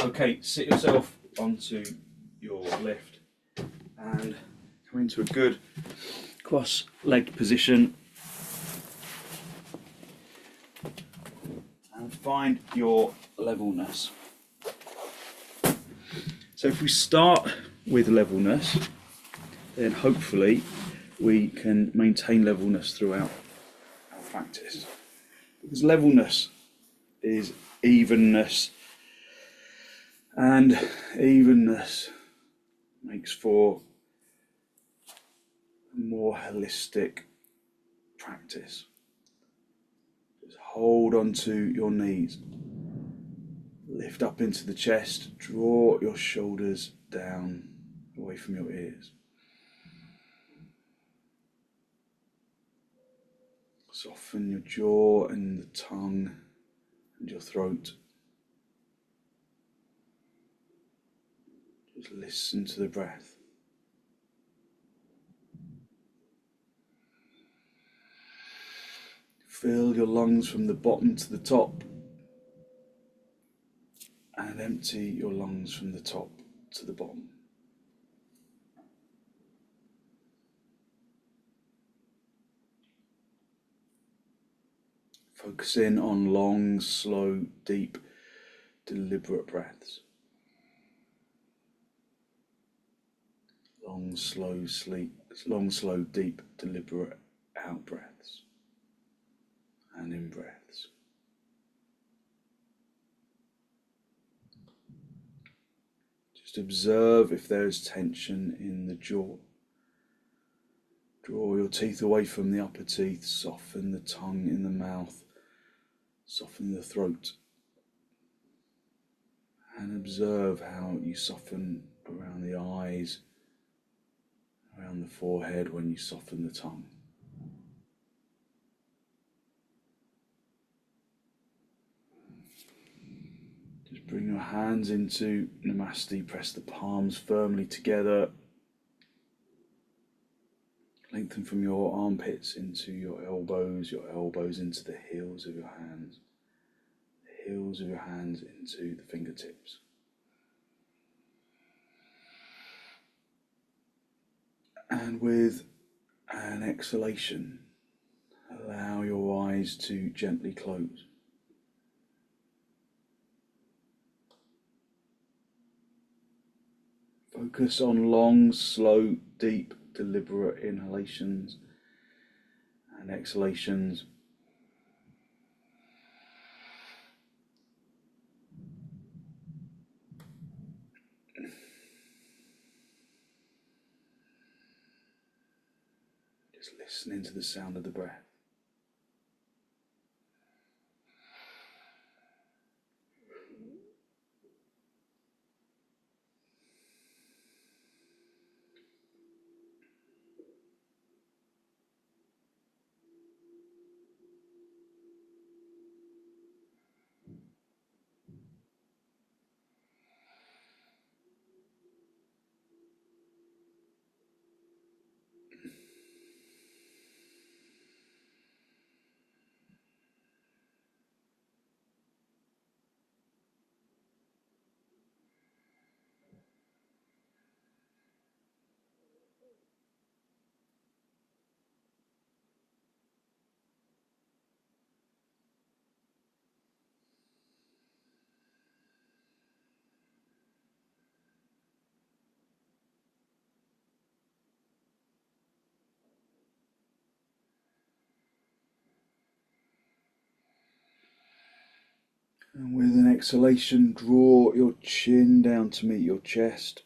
Okay, sit yourself onto your lift and come into a good cross-legged position and find your levelness. So if we start with levelness, then hopefully we can maintain levelness throughout our practice. Because levelness is evenness, and evenness makes for a more holistic practice. Just hold onto your knees, lift up into the chest, draw your shoulders down away from your ears. Soften your jaw and the tongue and your throat. Just listen to the breath. Fill your lungs from the bottom to the top and empty your lungs from the top to the bottom. Focus in on long, slow, deep, deliberate breaths. Long, slow, deep, deliberate out breaths and in breaths. Just observe if there is tension in the jaw. Draw your teeth away from the upper teeth, soften the tongue in the mouth, soften the throat, and observe how you soften around the eyes, around the forehead when you soften the tongue. Just bring your hands into Namaste, press the palms firmly together. Lengthen from your armpits into your elbows into the heels of your hands, the heels of your hands into the fingertips. And with an exhalation, allow your eyes to gently close. Focus on long, slow, deep, deliberate inhalations and exhalations. Just listening to the sound of the breath. And with an exhalation, draw your chin down to meet your chest.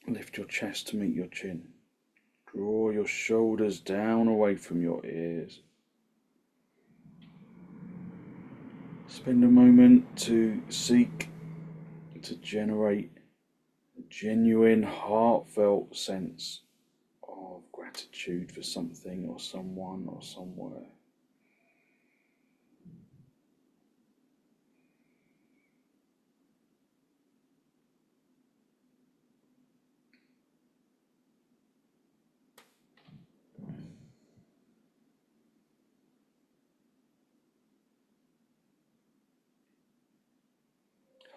Lift your chest to meet your chin. Draw your shoulders down away from your ears. Spend a moment to seek to generate a genuine, heartfelt sense of gratitude for something or someone or somewhere.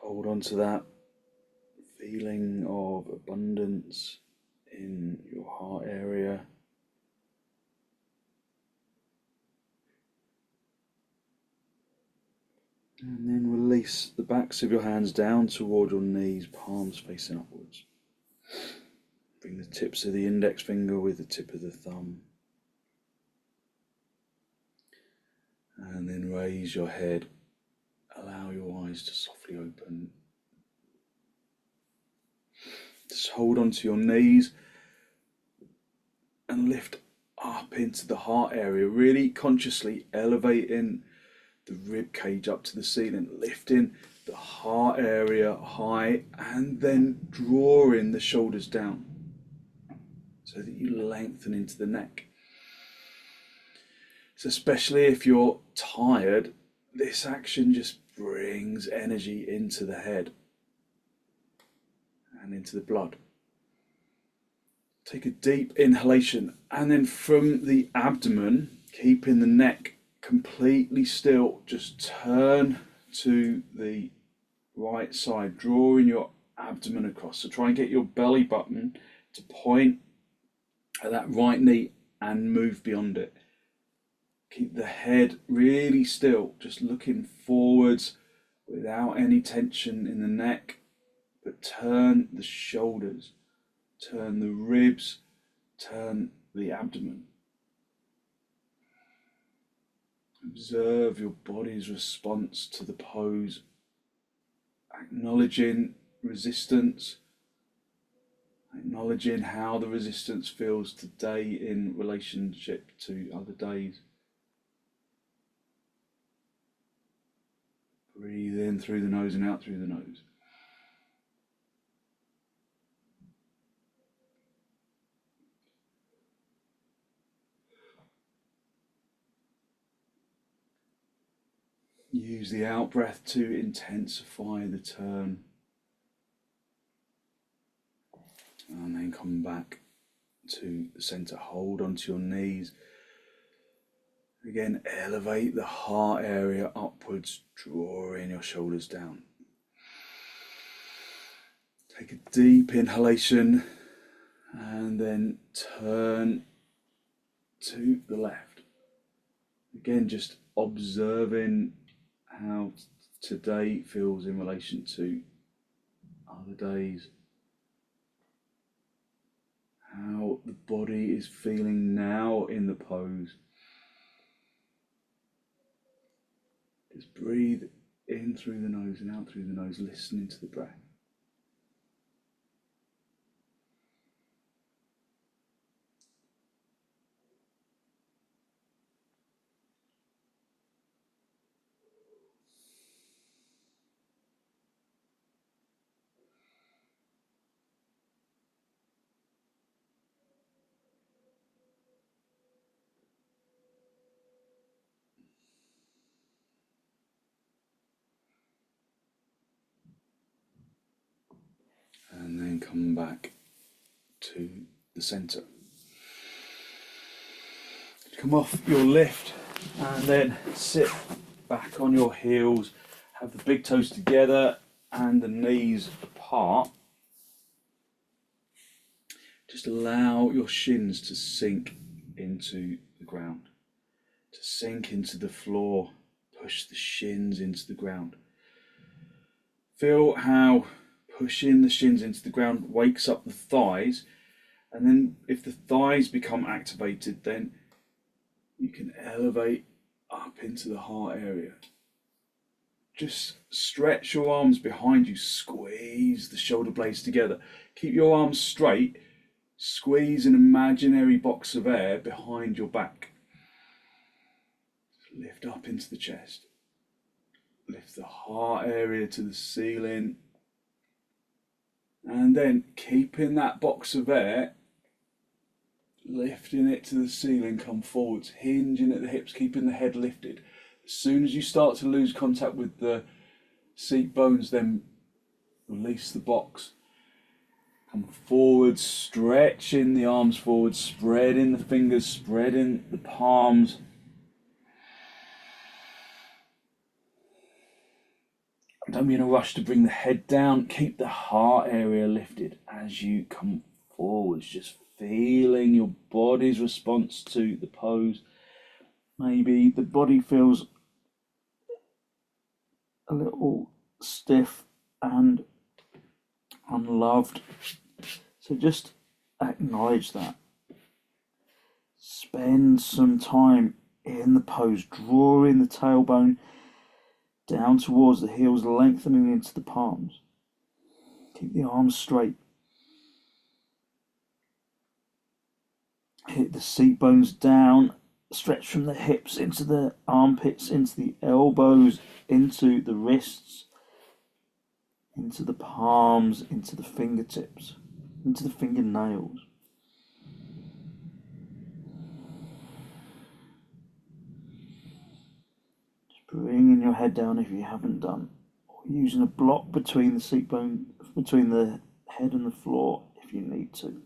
Hold on to that feeling of abundance in your heart area. And then release the backs of your hands down toward your knees, palms facing upwards. Bring the tips of the index finger with the tip of the thumb. And then raise your head. Allow your eyes to softly open. Just hold onto your knees and lift up into the heart area, really consciously elevating the rib cage up to the ceiling, lifting the heart area high and then drawing the shoulders down so that you lengthen into the neck. So especially if you're tired, this action just brings energy into the head and into the blood. Take a deep inhalation, and then from the abdomen, keeping the neck completely still, just turn to the right side, drawing your abdomen across. So try and get your belly button to point at that right knee and move beyond it. Keep the head really still, just looking forwards without any tension in the neck, but turn the shoulders, turn the ribs, turn the abdomen. Observe your body's response to the pose, acknowledging resistance, acknowledging how the resistance feels today in relationship to other days. Breathe in through the nose and out through the nose. Use the out breath to intensify the turn. And then come back to the center. Hold onto your knees. Again, elevate the heart area upwards, drawing your shoulders down. Take a deep inhalation and then turn to the left. Again, just observing how today feels in relation to other days. How the body is feeling now in the pose. Just breathe in through the nose and out through the nose, listening to the breath. And then come back to the center. Come off your lift and then sit back on your heels. Have the big toes together and the knees apart. Just allow your shins to sink into the ground, to sink into the floor. Push the shins into the ground. Feel how pushing the shins into the ground wakes up the thighs, and then if the thighs become activated, then you can elevate up into the heart area. Just stretch your arms behind you, squeeze the shoulder blades together. Keep your arms straight, squeeze an imaginary box of air behind your back. Lift up into the chest. Lift the heart area to the ceiling. And then keeping that box of air, lifting it to the ceiling, come forwards, hinging at the hips, keeping the head lifted. As soon as you start to lose contact with the seat bones, then release the box. Come forward, stretching the arms forward, spreading the fingers, spreading the palms. Don't be in a rush to bring the head down. Keep the heart area lifted as you come forwards, just feeling your body's response to the pose. Maybe the body feels a little stiff and unloved. So just acknowledge that. Spend some time in the pose, drawing the tailbone down towards the heels, lengthening into the palms. Keep the arms straight. Hit the seat bones down, stretch from the hips into the armpits, into the elbows, into the wrists, into the palms, into the fingertips, into the fingernails. Just bringing your head down if you haven't done, or using a block between the seat bone, between the head and the floor if you need to.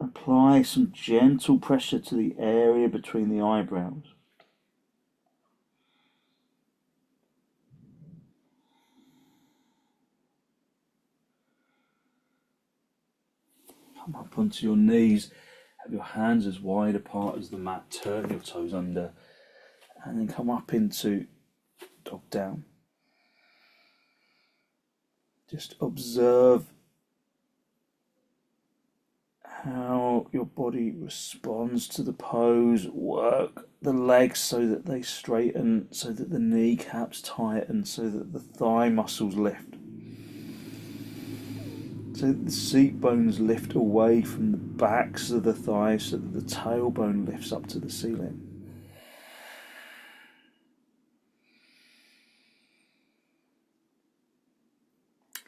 Apply some gentle pressure to the area between the eyebrows. Come up onto your knees. Have your hands as wide apart as the mat. Turn your toes under. And then come up into dog down. Just observe how your body responds to the pose. Work the legs so that they straighten, so that the kneecaps tighten, so that the thigh muscles lift. So that the seat bones lift away from the backs of the thighs, so that the tailbone lifts up to the ceiling.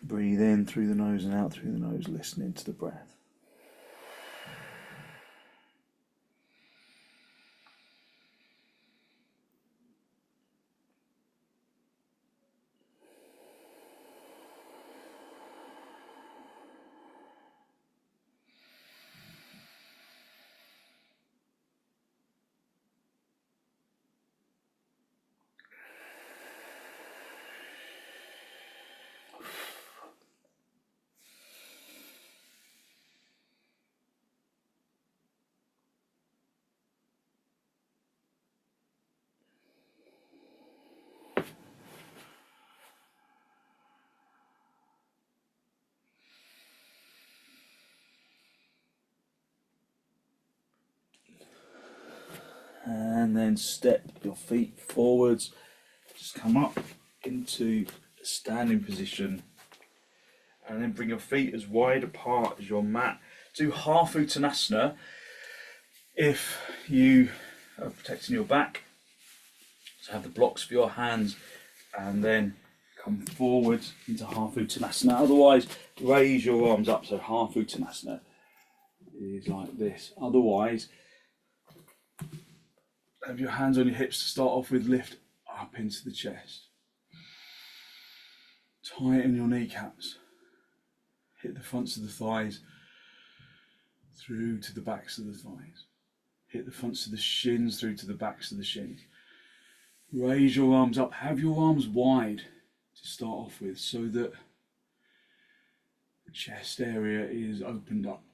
Breathe in through the nose and out through the nose, listening to the breath. And then step your feet forwards. Just come up into a standing position. And then bring your feet as wide apart as your mat. Do half uttanasana if you are protecting your back. So have the blocks for your hands. And then come forward into half uttanasana. Otherwise, raise your arms up. So half uttanasana is like this. Otherwise, have your hands on your hips to start off with, lift up into the chest. Tighten your kneecaps. Hit the fronts of the thighs through to the backs of the thighs. Hit the fronts of the shins through to the backs of the shins. Raise your arms up. Have your arms wide to start off with, so that the chest area is opened up.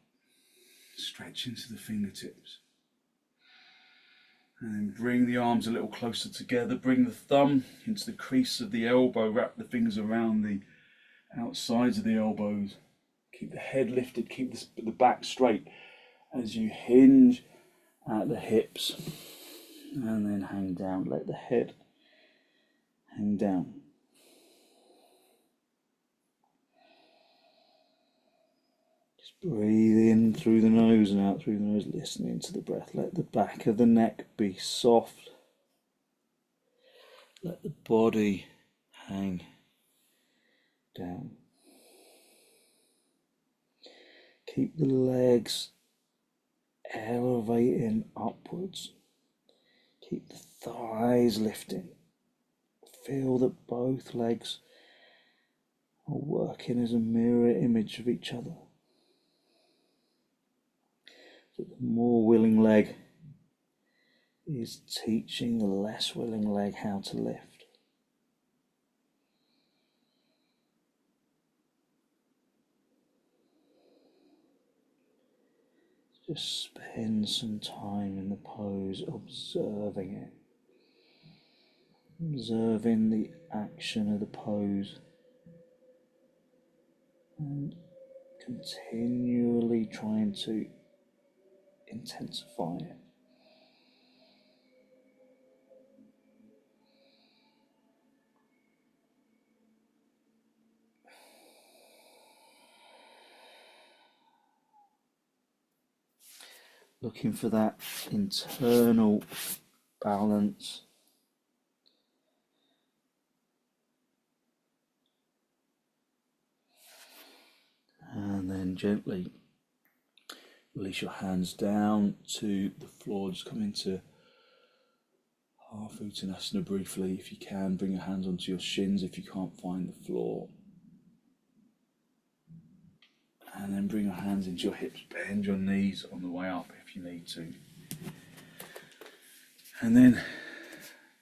Stretch into the fingertips. And then bring the arms a little closer together. Bring the thumb into the crease of the elbow. Wrap the fingers around the outsides of the elbows. Keep the head lifted. Keep the back straight as you hinge at the hips. And then hang down. Let the head hang down. Breathe in through the nose and out through the nose, listening to the breath. Let the back of the neck be soft. Let the body hang down. Keep the legs elevating upwards. Keep the thighs lifting. Feel that both legs are working as a mirror image of each other. So the more willing leg is teaching the less willing leg how to lift. Just spend some time in the pose observing it, observing the action of the pose and continually trying to intensify it. Looking for that internal balance. And then gently release your hands down to the floor. Just come into half uttanasana briefly. If you can, bring your hands onto your shins if you can't find the floor. And then bring your hands into your hips. Bend your knees on the way up if you need to. And then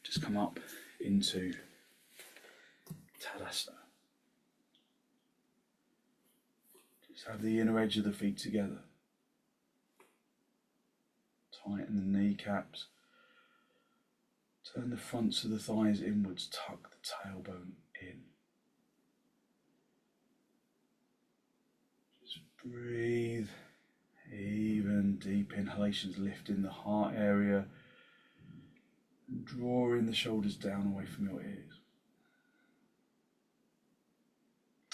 just come up into Tadasana. Just have the inner edge of the feet together. Tighten the kneecaps. Turn the fronts of the thighs inwards. Tuck the tailbone in. Just breathe. Even deep inhalations, lifting the heart area. And drawing the shoulders down away from your ears.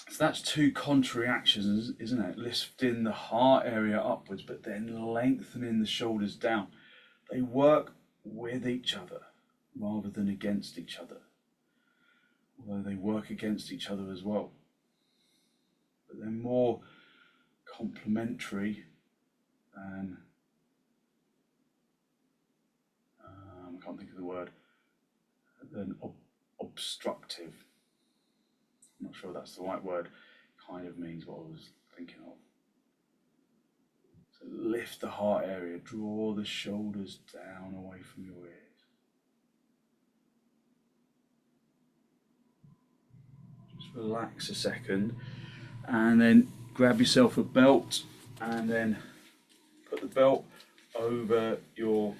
So that's two contrary actions, isn't it? Lifting the heart area upwards, but then lengthening the shoulders down. They work with each other rather than against each other. Although they work against each other as well. But they're more complementary than, I can't think of the word, than obstructive. I'm not sure that's the right word. Kind of means what I was thinking of. So lift the heart area, draw the shoulders down away from your ears. Just relax a second and then grab yourself a belt and then put the belt over your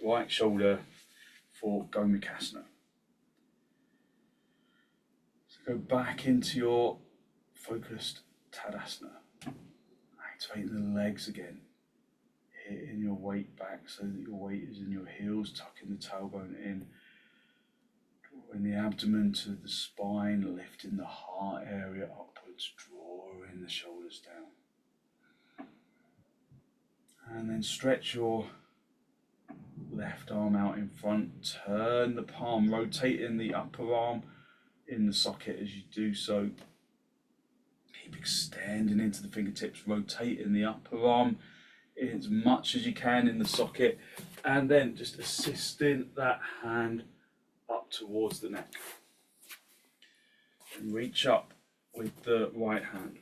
right shoulder for gomukhsasana. So go back into your focused Tadasana. Activating the legs again. Hitting your weight back so that your weight is in your heels, tucking the tailbone in. Drawing the abdomen to the spine, lifting the heart area upwards, drawing the shoulders down. And then stretch your left arm out in front, turn the palm, rotating the upper arm in the socket as you do so. Keep extending into the fingertips, rotating the upper arm as much as you can in the socket, and then just assisting that hand up towards the neck. And reach up with the right hand.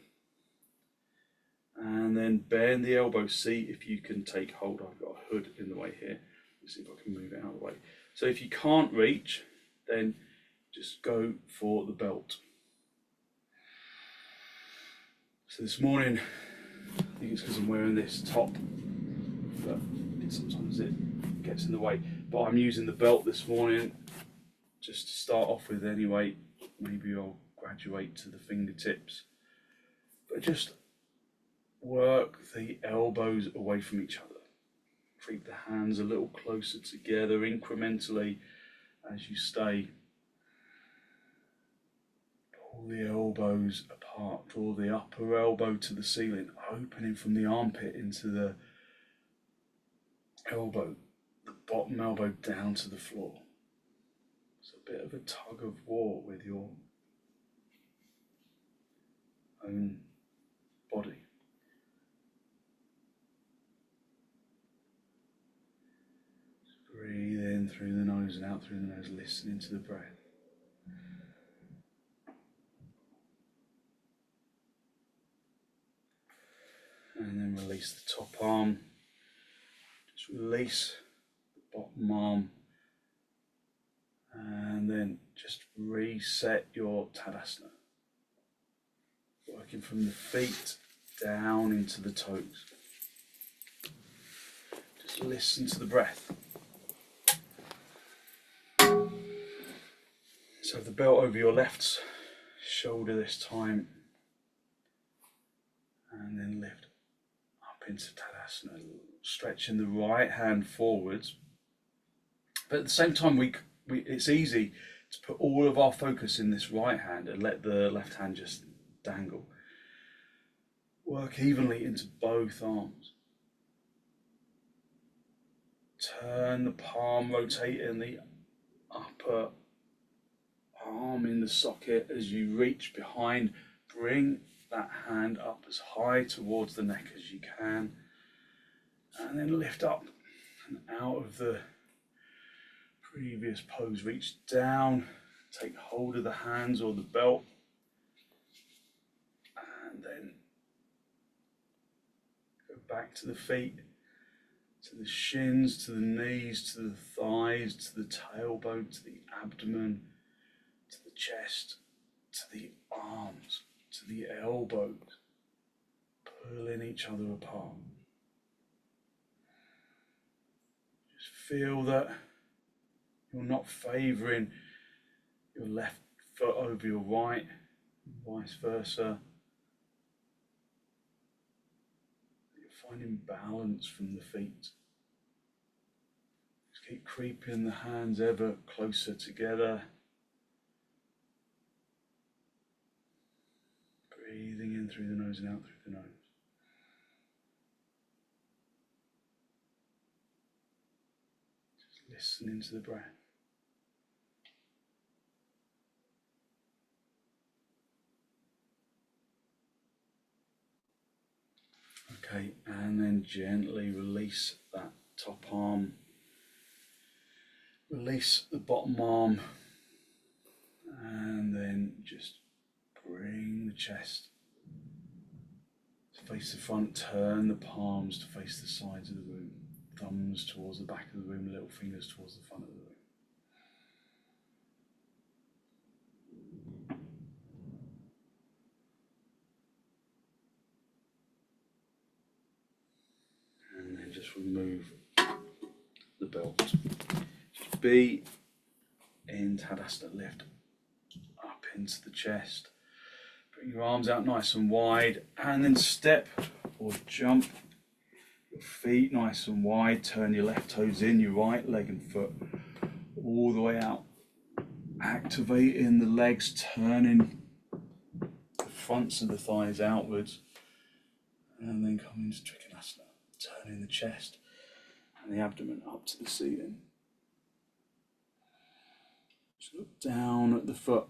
And then bend the elbow. See if you can take hold. I've got a hood in the way here. Let's see if I can move it out of the way. So if you can't reach, then just go for the belt. So this morning, I think it's because I'm wearing this top, but sometimes it gets in the way. But I'm using the belt this morning just to start off with anyway. Maybe I'll graduate to the fingertips. But just work the elbows away from each other. Keep the hands a little closer together incrementally as you stay. Pull the elbows apart, draw the upper elbow to the ceiling, opening from the armpit into the elbow, the bottom elbow down to the floor. It's a bit of a tug of war with your own body. Just breathe in through the nose and out through the nose, listening to the breath. And then release the top arm. Just release the bottom arm, and then just reset your Tadasana, working from the feet down into the toes. Just listen to the breath. So the belt over your left shoulder this time, and then lift up into Tadasana, stretching the right hand forwards. But at the same time, it's easy to put all of our focus in this right hand and let the left hand just dangle. Work evenly into both arms. Turn the palm, rotating the upper arm in the socket as you reach behind. Bring that hand up as high towards the neck as you can, and then lift up and out of the previous pose. Reach down, take hold of the hands or the belt, and then go back to the feet, to the shins, to the knees, to the thighs, to the tailbone, to the abdomen, to the chest, to the arms, to the elbows, pulling each other apart. Just feel that you're not favouring your left foot over your right, vice versa. You're finding balance from the feet. Just keep creeping the hands ever closer together. Breathing in through the nose and out through the nose. Just listening to the breath. Okay, and then gently release that top arm. Release the bottom arm, and then just bring the chest to face the front, turn the palms to face the sides of the room, thumbs towards the back of the room, little fingers towards the front of the room. And then just remove the belt. Just be in Tadasana, lift up into the chest. Bring your arms out nice and wide, and then step or jump your feet nice and wide. Turn your left toes in, your right leg and foot all the way out. Activating the legs, turning the fronts of the thighs outwards, and then coming to trikonasana, turning the chest and the abdomen up to the ceiling. Just look down at the foot.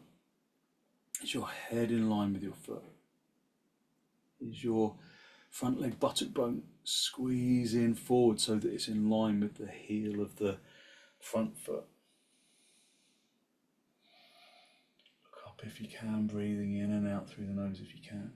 Is your head in line with your foot? Is your front leg buttock bone squeezing forward so that it's in line with the heel of the front foot? Look up if you can, breathing in and out through the nose if you can.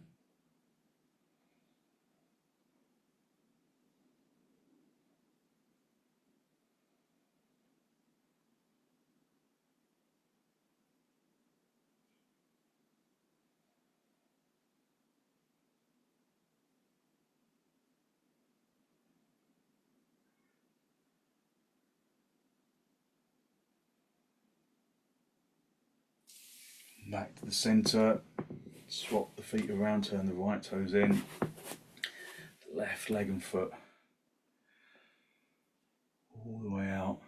Back to the centre, swap the feet around, turn the right toes in, the left leg and foot all the way out,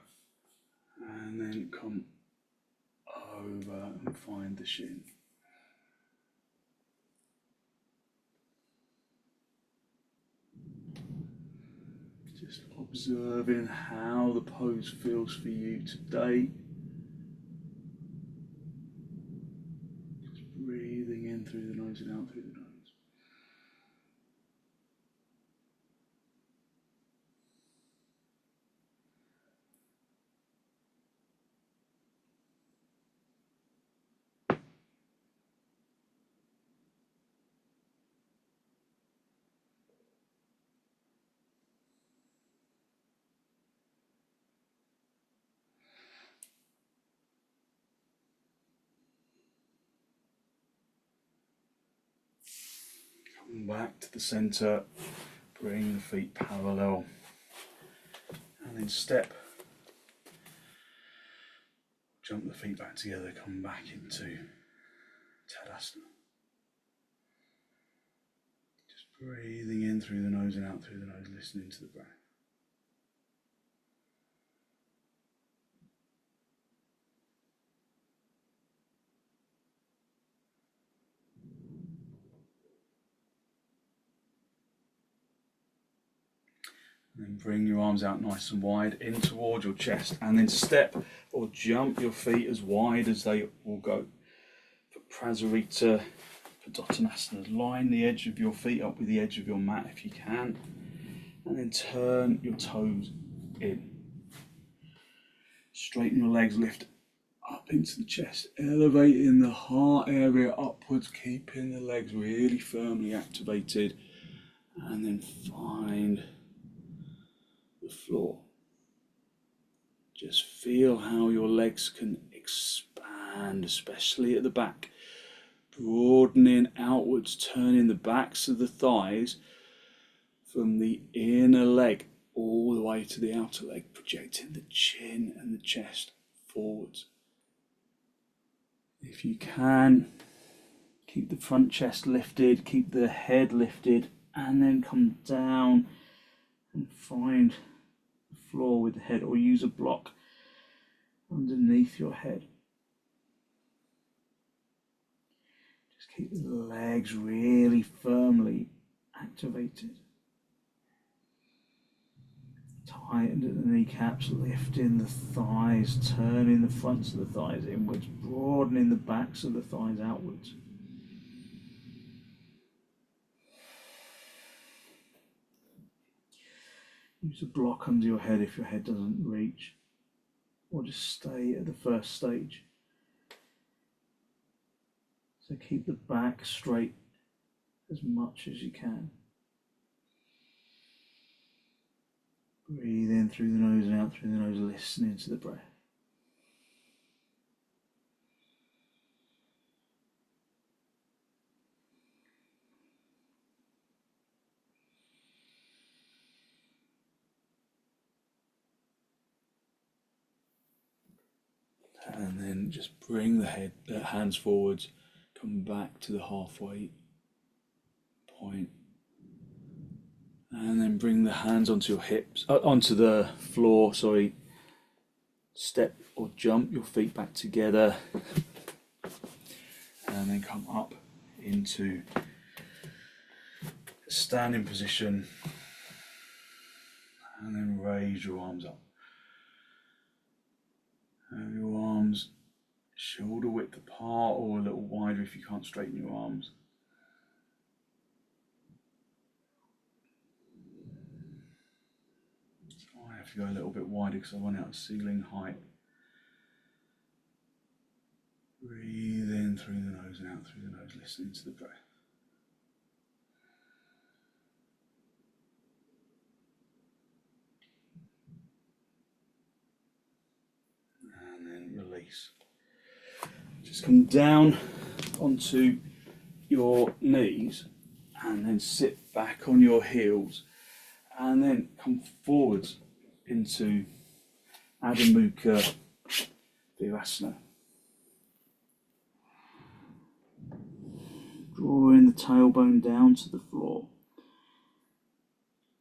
and then come over and find the shin. Just observing how the pose feels for you today. Breathing in through the nose and out through the nose. Come back to the centre, bring the feet parallel, and then step, jump the feet back together, come back into Tadasana. Just breathing in through the nose and out through the nose, listening to the breath. And then bring your arms out nice and wide in towards your chest, and then step or jump your feet as wide as they will go. For prasarita, padottanasana, line the edge of your feet up with the edge of your mat if you can, and then turn your toes in. Straighten your legs, lift up into the chest, elevating the heart area upwards, keeping the legs really firmly activated, and then find the floor. Just feel how your legs can expand, especially at the back, broadening outwards, turning the backs of the thighs from the inner leg all the way to the outer leg, projecting the chin and the chest forwards. If you can, keep the front chest lifted, keep the head lifted, and then come down and find the floor with the head, or use a block underneath your head. Just keep the legs really firmly activated. Tighten at the kneecaps, lifting the thighs, turning the fronts of the thighs inwards, broadening the backs of the thighs outwards. Use a block under your head if your head doesn't reach, or just stay at the first stage. So keep the back straight as much as you can. Breathe in through the nose and out through the nose, listening to the breath. And then just bring the hands forwards, come back to the halfway point, and then bring the hands onto your hips, onto the floor, sorry. Step or jump your feet back together, and then come up into a standing position, and then raise your arms up. Have your arms shoulder width apart or a little wider if you can't straighten your arms. So I have to go a little bit wider because I run out of ceiling height. Breathe in through the nose and out through the nose, listening to the breath. And then release. Just come down onto your knees and then sit back on your heels, and then come forwards into Adho Mukha Virasana. Drawing the tailbone down to the floor,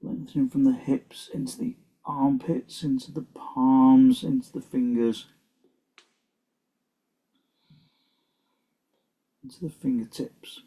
lengthening from the hips into the armpits, into the palms, into the fingers, into the fingertips.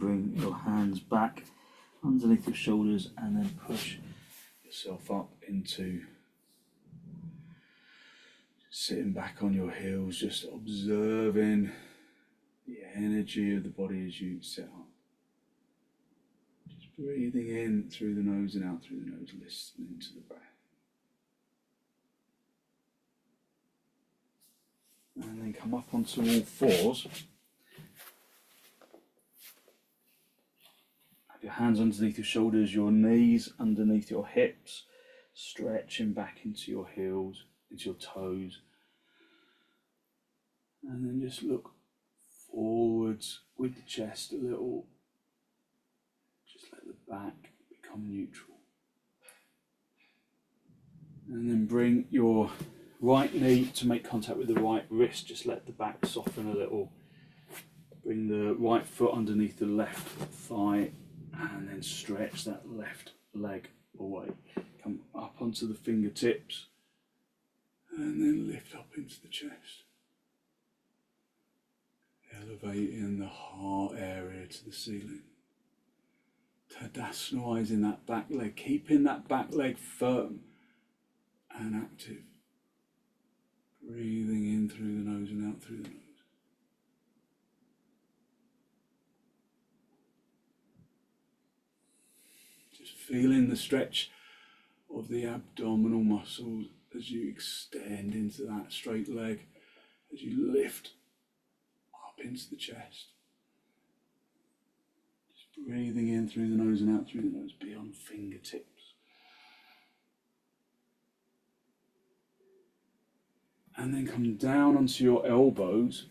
bring your hands back underneath your shoulders and then push yourself up into sitting back on your heels, just observing the energy of the body as you sit up. Just breathing in through the nose and out through the nose, listening to the breath. And then come up onto all fours. Have your hands underneath your shoulders, your knees underneath your hips, stretching back into your heels, into your toes. And then just look forwards with the chest a little. Just let the back become neutral. And then bring your right knee to make contact with the right wrist. Just let the back soften a little. Bring the right foot underneath the left thigh and then stretch that left leg away. Come up onto the fingertips and then lift up into the chest. Elevating the heart area to the ceiling. Tadasanizing that back leg, keeping that back leg firm and active. Breathing in through the nose and out through the nose. Just feeling the stretch of the abdominal muscles as you extend into that straight leg, as you lift up into the chest. Just breathing in through the nose and out through the nose, beyond fingertips. And then come down onto your elbows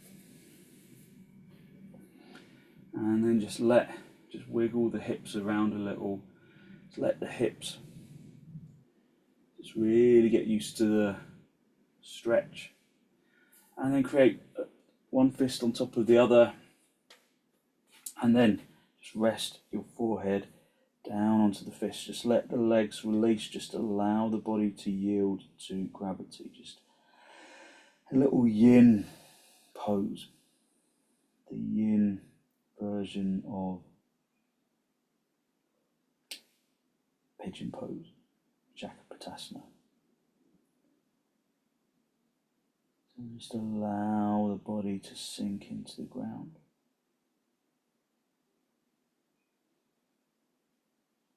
and then just wiggle the hips around a little. Just let the hips just really get used to the stretch. And then create one fist on top of the other and then just rest your forehead down onto the fist. Just let the legs release, just allow the body to yield to gravity. Just a little yin pose, the yin version of pigeon pose, rajakapotasana. So just allow the body to sink into the ground.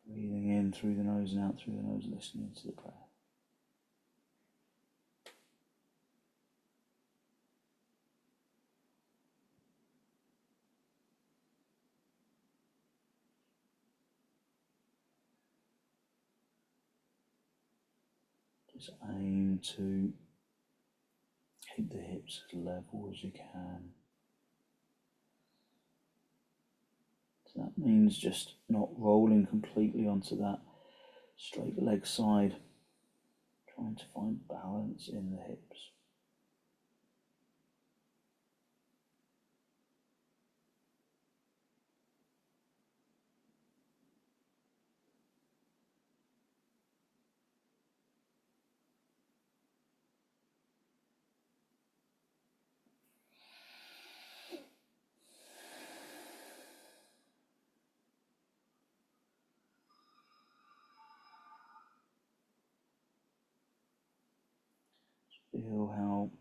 Breathing in through the nose and out through the nose, listening to the breath. Just aim to keep the hips as level as you can. So that means just not rolling completely onto that straight leg side, trying to find balance in the hips. Feel how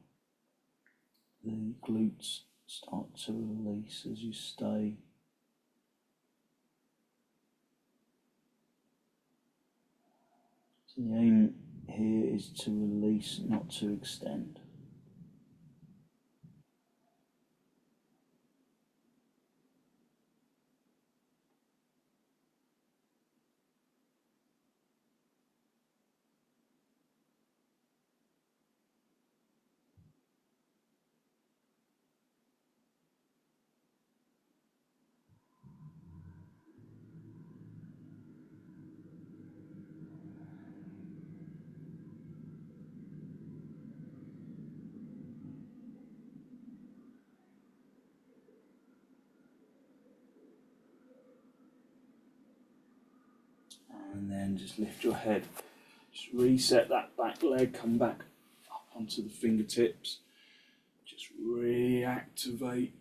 the glutes start to release as you stay. So the aim here is to release, not to extend. And then just lift your head, just reset that back leg, come back up onto the fingertips, just reactivate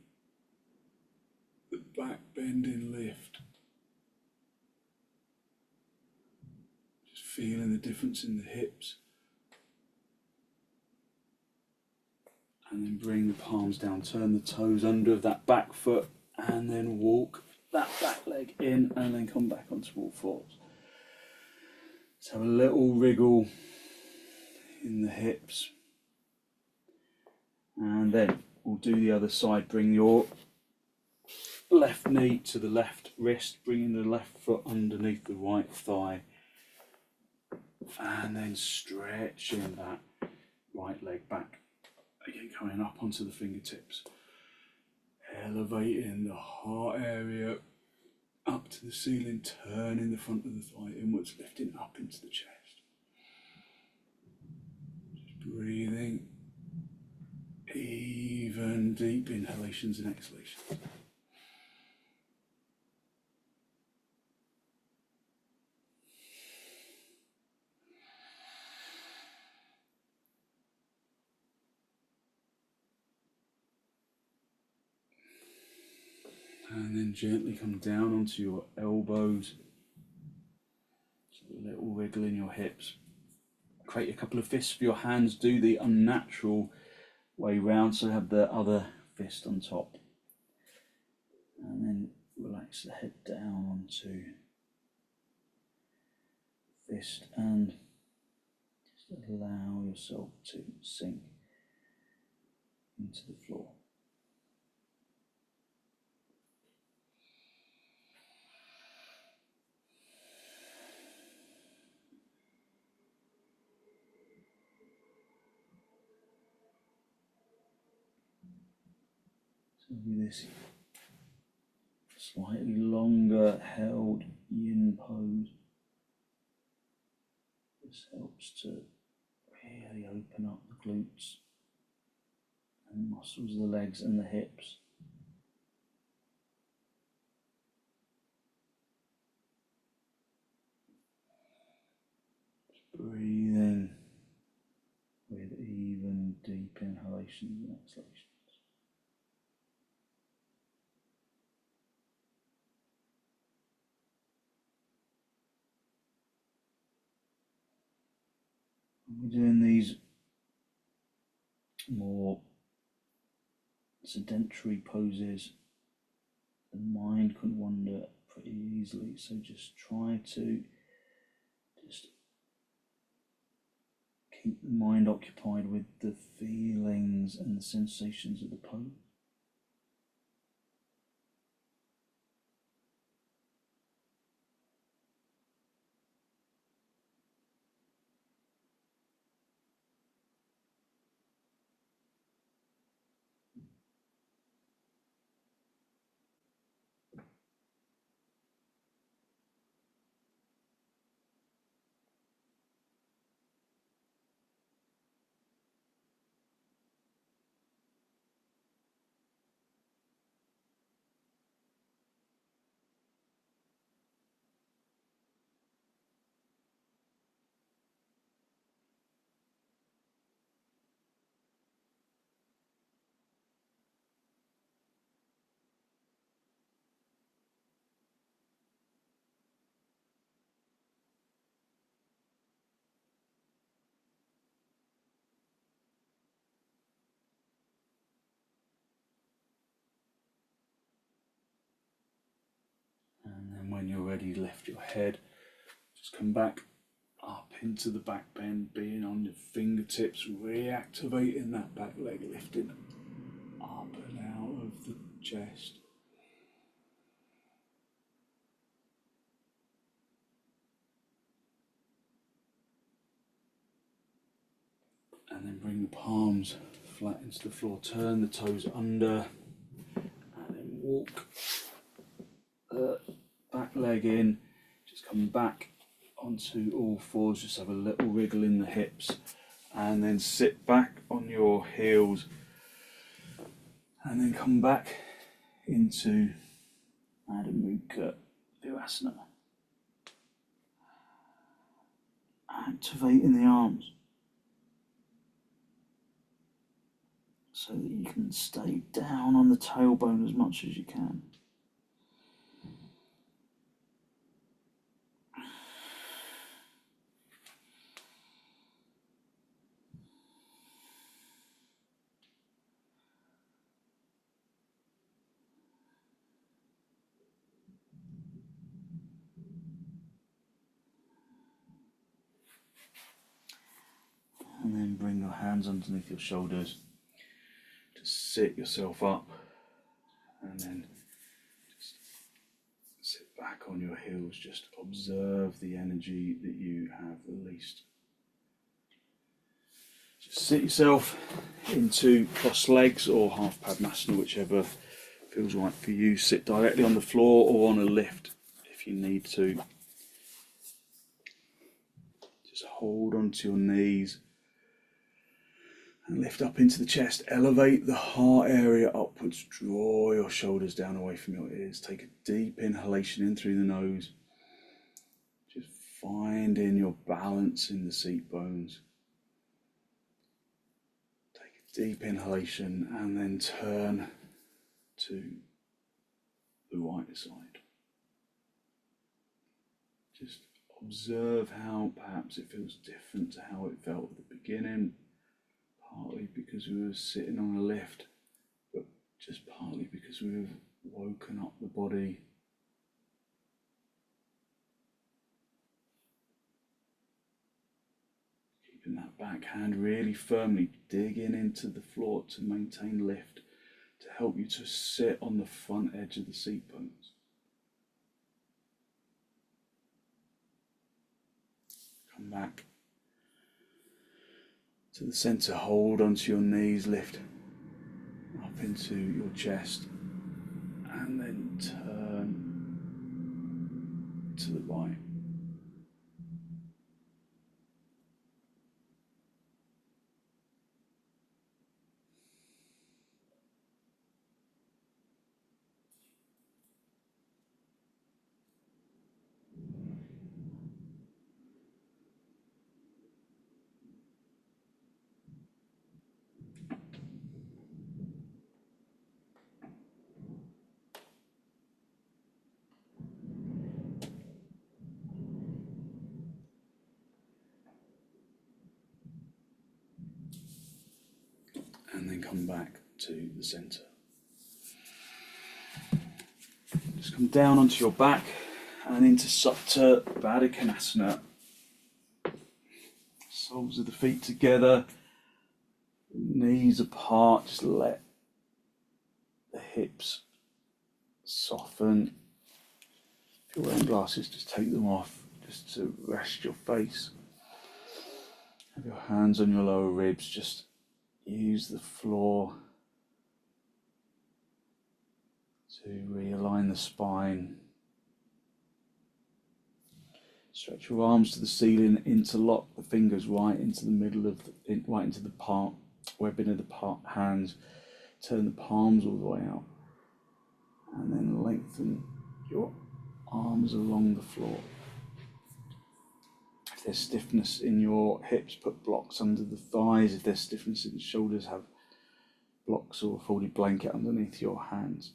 the back bending lift. Just feeling the difference in the hips. And then bring the palms down, turn the toes under of that back foot, and then walk that back leg in, and then come back onto all fours. So a little wriggle in the hips. And then we'll do the other side. Bring your left knee to the left wrist, bringing the left foot underneath the right thigh. And then stretching that right leg back. Again, coming up onto the fingertips. Elevating the heart area up to the ceiling, turning the front of the thigh inwards, lifting up into the chest. Just breathing. Even deep inhalations and exhalations. And then gently come down onto your elbows. Just a little wiggle in your hips. Create a couple of fists for your hands. Do the unnatural way round, so have the other fist on top. And then relax the head down onto fist and just allow yourself to sink into the floor. So with this slightly longer held yin pose, this helps to really open up the glutes and muscles of the legs and the hips. Breathing with even deep inhalations and exhalations. We're doing these more sedentary poses. The mind can wander pretty easily, so just try to keep the mind occupied with the feelings and the sensations of the pose. And then when you're ready, lift your head, just come back up into the back bend, being on your fingertips, reactivating that back leg, lifting up and out of the chest. And then bring the palms flat into the floor, turn the toes under, and then walk the back leg in, just come back onto all fours, just have a little wriggle in the hips, and then sit back on your heels, and then come back into virasana. Activating the arms so that you can stay down on the tailbone as much as you can. And then bring your hands underneath your shoulders. Just sit yourself up and then just sit back on your heels. Just observe the energy that you have released. Just sit yourself into cross legs or half padottanasana, whichever feels right for you. Sit directly on the floor or on a lift if you need to. Just hold onto your knees and lift up into the chest. Elevate the heart area upwards. Draw your shoulders down away from your ears. Take a deep inhalation in through the nose. Just finding your balance in the seat bones. Take a deep inhalation and then turn to the right side. Just observe how perhaps it feels different to how it felt at the beginning. Partly because we were sitting on a lift, but just partly because we've woken up the body. Keeping that back hand really firmly digging into the floor to maintain lift, to help you to sit on the front edge of the seat bones. Come back to the center, hold onto your knees, lift up into your chest, and then turn to the right. And then come back to the center. Just come down onto your back and into supta, baddha. Soles of the feet together, knees apart. Just let the hips soften. If you're wearing glasses, just take them off just to rest your face. Have your hands on your lower ribs. Just use the floor to realign the spine. Stretch your arms to the ceiling, interlock the fingers right into the middle of right into the webbing of the hands. Turn the palms all the way out, and then lengthen your arms along the floor. If there's stiffness in your hips, put blocks under the thighs. If there's stiffness in the shoulders, have blocks or a folded blanket underneath your hands.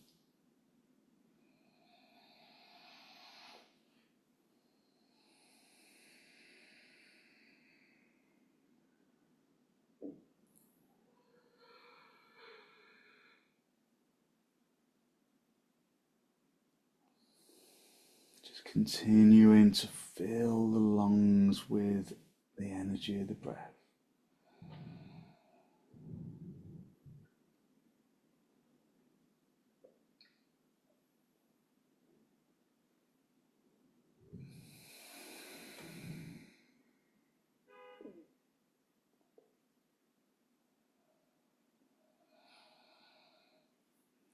Just continuing to fill the lungs with the energy of the breath.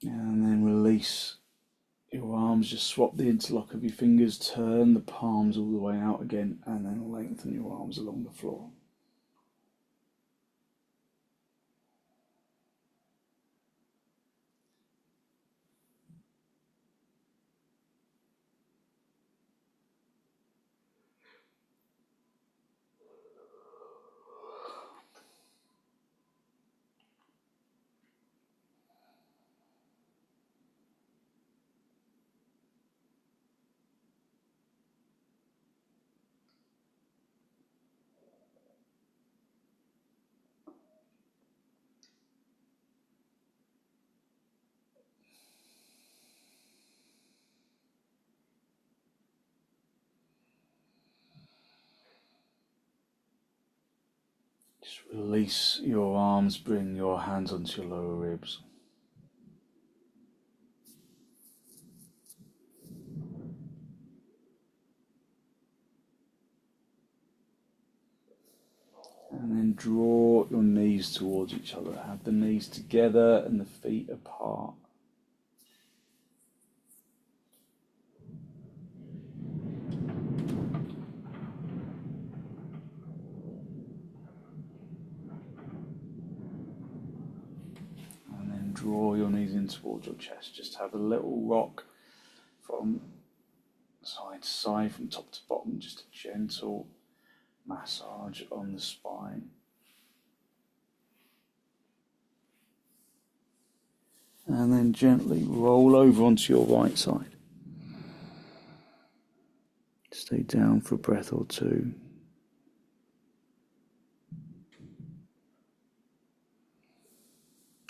And then release your arms, just swap the interlock of your fingers, turn the palms all the way out again, and then lengthen your arms along the floor. Just release your arms, bring your hands onto your lower ribs. And then draw your knees towards each other. Have the knees together and the feet apart. And then draw your knees in towards your chest. Just have a little rock from side to side, from top to bottom. Just a gentle massage on the spine. And then gently roll over onto your right side. Stay down for a breath or two.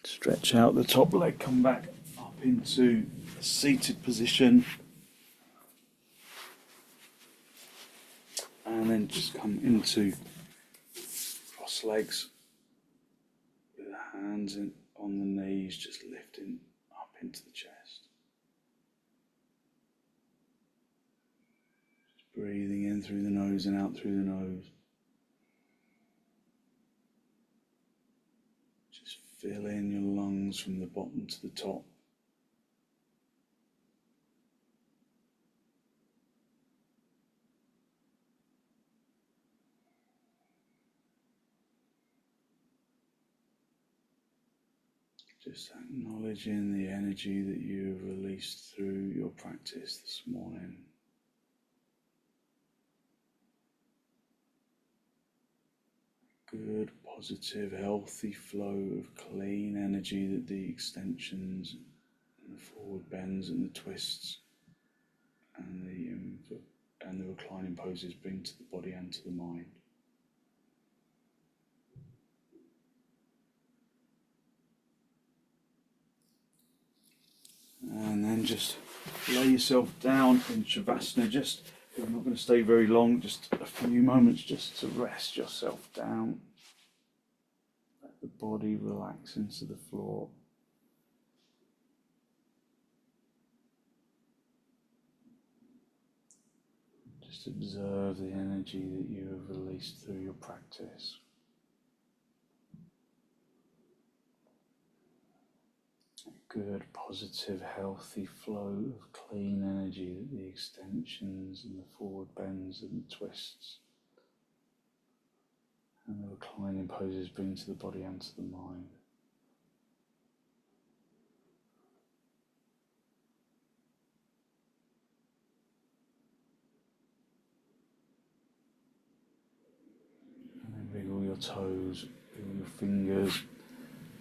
Stretch out the top leg, come back up into a seated position. And then just come into cross legs with the hands on the knees, just lifting up into the chest. Just breathing in through the nose and out through the nose. Just fill in your lungs from the bottom to the top. Just acknowledging the energy that you have released through your practice this morning. Good, positive, healthy flow of clean energy that the extensions and the forward bends and the twists and the reclining poses bring to the body and to the mind. And then just lay yourself down in shavasana. You're not going to stay very long, just a few moments just to rest yourself down. Let the body relax into the floor. Just observe the energy that you have released through your practice. A good, positive, healthy flow of clean energy that the extensions and the forward bends and the twists and the reclining poses bring to the body and to the mind. And then wriggle your toes, wriggle your fingers,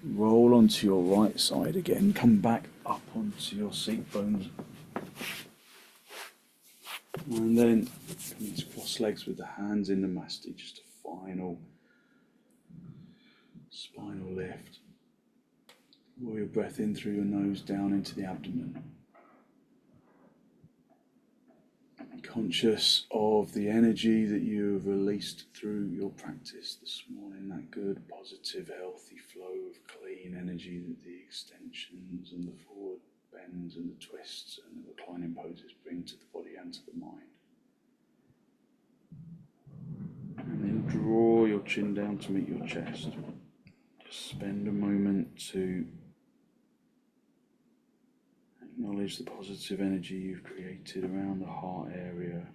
roll onto your right side again, come back up onto your seat bones. And then come into cross legs with the hands in Namaste, just a final spinal lift. Draw your breath in through your nose down into the abdomen. Be conscious of the energy that you have released through your practice this morning, that good, positive, healthy flow of clean energy that the extensions and the forward bends and the twists and the reclining poses bring to the body and to the mind. And then draw your chin down to meet your chest. Just spend a moment to acknowledge the positive energy you've created around the heart area.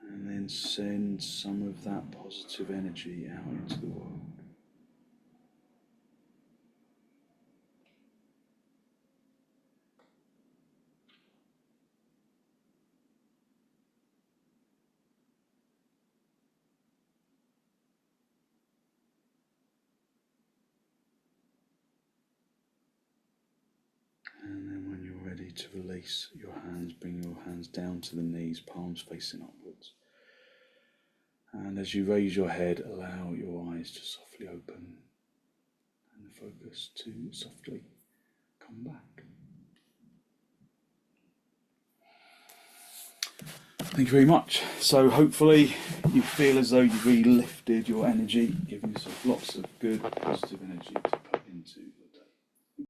And then send some of that positive energy out into the world. And then when you're ready to release your hands, bring your hands down to the knees, palms facing upwards. And as you raise your head, allow your eyes to softly open and the focus to softly come back. Thank you very much. So hopefully you feel as though you've really lifted your energy, giving yourself lots of good positive energy to put into